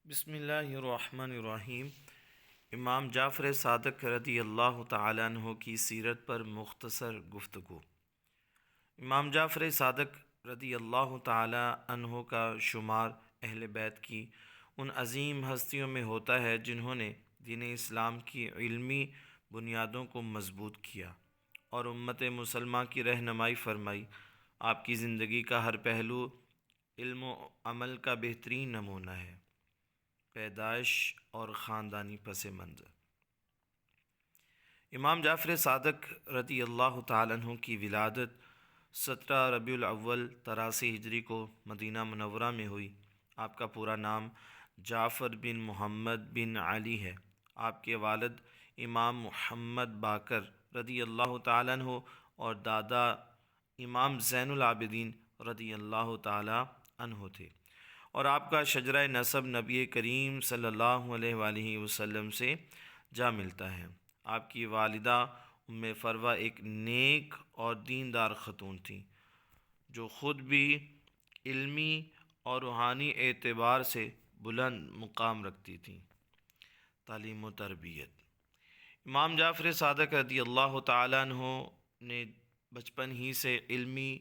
بسم اللہ الرحمن الرحیم۔ امام جعفر صادق رضی اللہ تعالیٰ عنہ کی سیرت پر مختصر گفتگو۔ امام جعفر صادق رضی اللہ تعالیٰ عنہ کا شمار اہل بیت کی ان عظیم ہستیوں میں ہوتا ہے جنہوں نے دین اسلام کی علمی بنیادوں کو مضبوط کیا اور امت مسلمہ کی رہنمائی فرمائی۔ آپ کی زندگی کا ہر پہلو علم و عمل کا بہترین نمونہ ہے۔ پیدائش اور خاندانی پس منظر۔ امام جعفر صادق رضی اللہ تعالیٰ عنہ کی ولادت 17 ربیع الاول 83 ہجری کو مدینہ منورہ میں ہوئی۔ آپ کا پورا نام جعفر بن محمد بن علی ہے۔ آپ کے والد امام محمد باقر رضی اللہ تعالیٰ عنہ اور دادا امام زین العابدین رضی اللہ تعالیٰ عنہ تھے، اور آپ کا شجرہ نسب نبی کریم صلی اللہ علیہ وآلہ وسلم سے جا ملتا ہے۔ آپ کی والدہ ام فروہ ایک نیک اور دیندار خاتون تھیں جو خود بھی علمی اور روحانی اعتبار سے بلند مقام رکھتی تھیں۔ تعلیم و تربیت۔ امام جعفر صادق رضی اللہ تعالیٰ عنہ نے بچپن ہی سے علمی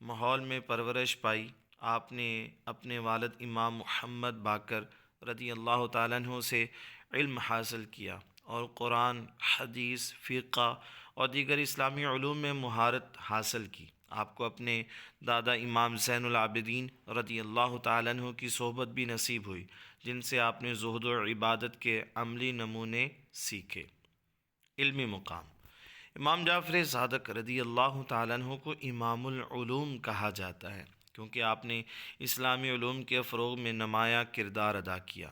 ماحول میں پرورش پائی۔ آپ نے اپنے والد امام محمد باقر رضی اللہ تعالیٰ عنہ سے علم حاصل کیا اور قرآن، حدیث، فقہ اور دیگر اسلامی علوم میں مہارت حاصل کی۔ آپ کو اپنے دادا امام زین العابدین رضی اللہ تعالیٰ عنہ کی صحبت بھی نصیب ہوئی، جن سے آپ نے زہد و عبادت کے عملی نمونے سیکھے۔ علمی مقام۔ امام جعفر صادق رضی اللہ تعالیٰ عنہ کو امام العلوم کہا جاتا ہے کیونکہ آپ نے اسلامی علوم کے فروغ میں نمایاں کردار ادا کیا۔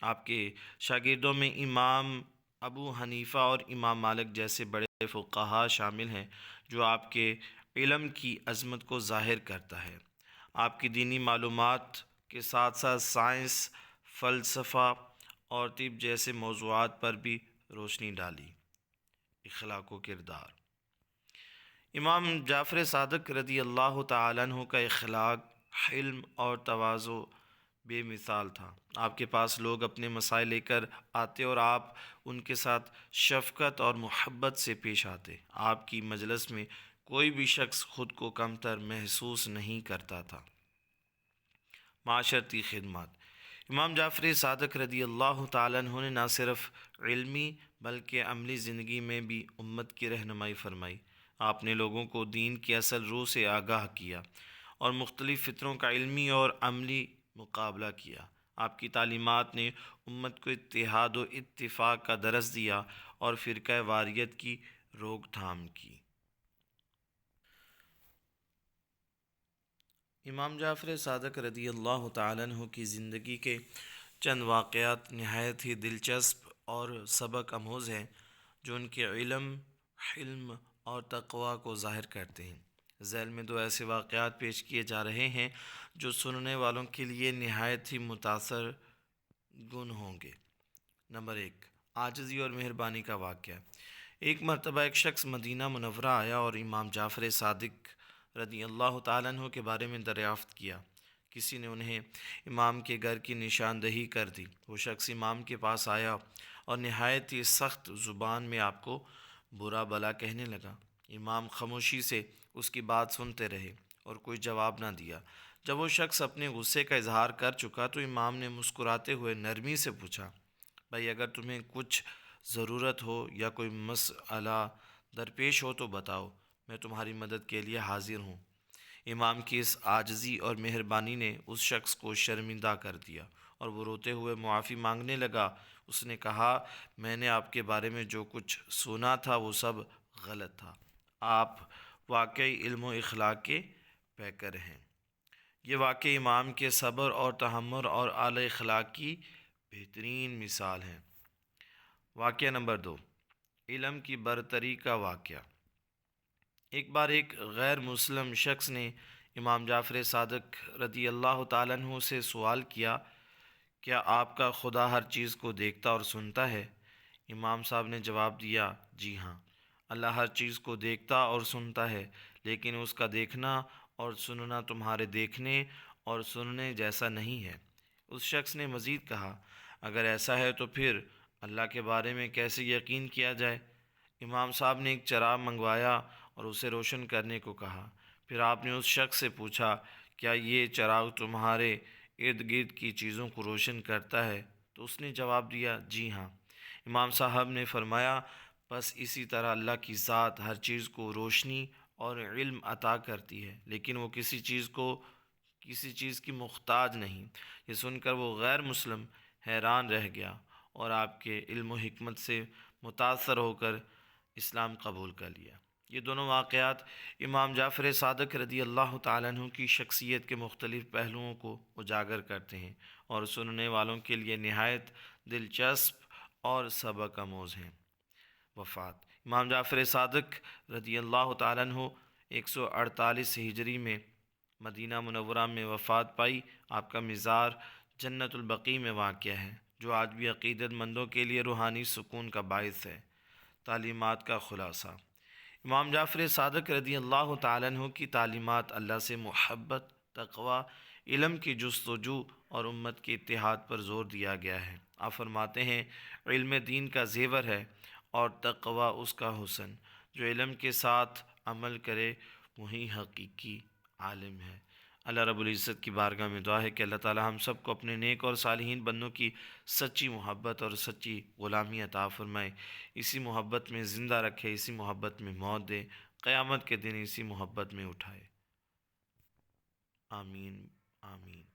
آپ کے شاگردوں میں امام ابو حنیفہ اور امام مالک جیسے بڑے فقہا شامل ہیں، جو آپ کے علم کی عظمت کو ظاہر کرتا ہے۔ آپ کی دینی معلومات کے ساتھ ساتھ سائنس، فلسفہ اور طب جیسے موضوعات پر بھی روشنی ڈالی۔ اخلاق و کردار۔ امام جعفر صادق رضی اللہ تعالیٰ عنہ کا اخلاق، حلم اور تواضع بے مثال تھا۔ آپ کے پاس لوگ اپنے مسائل لے کر آتے اور آپ ان کے ساتھ شفقت اور محبت سے پیش آتے۔ آپ کی مجلس میں کوئی بھی شخص خود کو کمتر محسوس نہیں کرتا تھا۔ معاشرتی خدمات۔ امام جعفر صادق رضی اللہ تعالیٰ عنہ نے نہ صرف علمی بلکہ عملی زندگی میں بھی امت کی رہنمائی فرمائی۔ آپ نے لوگوں کو دین کی اصل روح سے آگاہ کیا اور مختلف فطروں کا علمی اور عملی مقابلہ کیا۔ آپ کی تعلیمات نے امت کو اتحاد و اتفاق کا درس دیا اور فرقہ واریت کی روک تھام کی۔ امام جعفر صادق رضی اللہ تعالیٰ عنہ کی زندگی کے چند واقعات نہایت ہی دلچسپ اور سبق آموز ہیں جو ان کے علم، حلم اور تقوی کو ظاہر کرتے ہیں۔ ذیل میں دو ایسے واقعات پیش کیے جا رہے ہیں جو سننے والوں کے لیے نہایت ہی متاثر کن ہوں گے۔ نمبر 1، عاجزی اور مہربانی کا واقعہ۔ ایک مرتبہ ایک شخص مدینہ منورہ آیا اور امام جعفر صادق رضی اللہ تعالیٰ عنہ کے بارے میں دریافت کیا۔ کسی نے انہیں امام کے گھر کی نشاندہی کر دی۔ وہ شخص امام کے پاس آیا اور نہایت ہی سخت زبان میں آپ کو برا بھلا کہنے لگا۔ امام خاموشی سے اس کی بات سنتے رہے اور کوئی جواب نہ دیا۔ جب وہ شخص اپنے غصے کا اظہار کر چکا تو امام نے مسکراتے ہوئے نرمی سے پوچھا، بھائی اگر تمہیں کچھ ضرورت ہو یا کوئی مسئلہ درپیش ہو تو بتاؤ، میں تمہاری مدد کے لیے حاضر ہوں۔ امام کی اس عاجزی اور مہربانی نے اس شخص کو شرمندہ کر دیا اور وہ روتے ہوئے معافی مانگنے لگا۔ اس نے کہا، میں نے آپ کے بارے میں جو کچھ سنا تھا وہ سب غلط تھا۔ آپ واقعی علم و اخلاق کے پیکر ہیں۔ یہ واقعہ امام کے صبر اور تحمل اور اعلی اخلاق کی بہترین مثال ہے۔ واقعہ نمبر 2، علم کی برتری کا واقعہ۔ ایک بار ایک غیر مسلم شخص نے امام جعفر صادق رضی اللہ تعالیٰ عنہ سے سوال کیا، کیا آپ کا خدا ہر چیز کو دیکھتا اور سنتا ہے؟ امام صاحب نے جواب دیا، جی ہاں، اللہ ہر چیز کو دیکھتا اور سنتا ہے، لیکن اس کا دیکھنا اور سننا تمہارے دیکھنے اور سننے جیسا نہیں ہے۔ اس شخص نے مزید کہا، اگر ایسا ہے تو پھر اللہ کے بارے میں کیسے یقین کیا جائے؟ امام صاحب نے ایک چراغ منگوایا اور اسے روشن کرنے کو کہا۔ پھر آپ نے اس شخص سے پوچھا، کیا یہ چراغ تمہارے ارد گرد کی چیزوں کو روشن کرتا ہے؟ تو اس نے جواب دیا، جی ہاں۔ امام صاحب نے فرمایا، بس اسی طرح اللہ کی ذات ہر چیز کو روشنی اور علم عطا کرتی ہے، لیکن وہ کسی چیز کی محتاج نہیں۔ یہ سن کر وہ غیر مسلم حیران رہ گیا اور آپ کے علم و حکمت سے متاثر ہو کر اسلام قبول کر لیا۔ یہ دونوں واقعات امام جعفر صادق رضی اللہ تعالیٰ عنہ کی شخصیت کے مختلف پہلوؤں کو اجاگر کرتے ہیں اور سننے والوں کے لیے نہایت دلچسپ اور سبق آموز ہیں۔ وفات: امام جعفر صادق رضی اللہ تعالیٰ عنہ 148 ہجری میں مدینہ منورہ میں وفات پائی۔ آپ کا مزار جنت البقیع میں واقع ہے، جو آج بھی عقیدت مندوں کے لیے روحانی سکون کا باعث ہے۔ تعلیمات کا خلاصہ: امام جعفر صادق رضی اللہ تعالیٰ عنہ کی تعلیمات اللہ سے محبت، تقوی، علم کی جستجو اور امت کے اتحاد پر زور دیا گیا ہے۔ آپ فرماتے ہیں، علم دین کا زیور ہے اور تقوی اس کا حسن۔ جو علم کے ساتھ عمل کرے وہی حقیقی عالم ہے۔ اللہ رب العزت کی بارگاہ میں دعا ہے کہ اللہ تعالی ہم سب کو اپنے نیک اور صالحین بندوں کی سچی محبت اور سچی غلامی عطا فرمائے، اسی محبت میں زندہ رکھے، اسی محبت میں موت دے، قیامت کے دن اسی محبت میں اٹھائے۔ آمین آمین۔